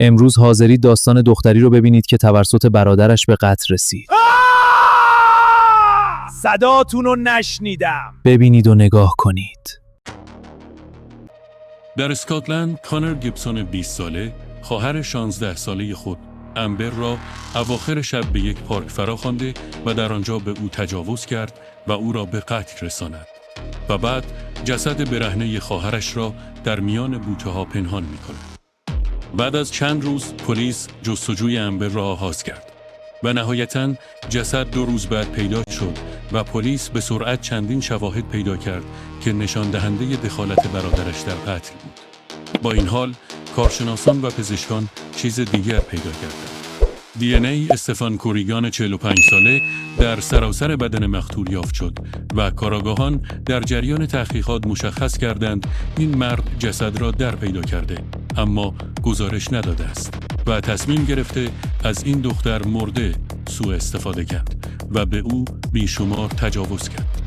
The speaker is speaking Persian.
امروز حاضرید داستان دختری رو ببینید که توسط برادرش به قتل رسید. صداتون رو نشنیدم. ببینید و نگاه کنید. در اسکاتلند کانر گیبسون 20 ساله خواهر 16 ساله خود امبر را اواخر شب به یک پارک فراخوانده و در آنجا به او تجاوز کرد و او را به قتل رساند و بعد جسد برهنه خواهرش را در میان بوته‌ها پنهان می‌کند. بعد از چند روز پلیس جستجوی امبر را آغاز کرد و نهایتاً جسد 2 روز بعد پیدا شد و پلیس به سرعت چندین شواهد پیدا کرد که نشان دهنده دخالت برادرش در قتل بود. با این حال کارشناسان و پزشکان چیز دیگر پیدا کردند. دی ان ای استفان کوریگان 45 ساله در سراسر بدن مقتول یافت شد و کاراگاهان در جریان تحقیقات مشخص کردند این مرد جسد را در پیدا کرده اما گزارش نداده است و تصمیم گرفته از این دختر مرده سوء استفاده کرد و به او بیشمار تجاوز کرد.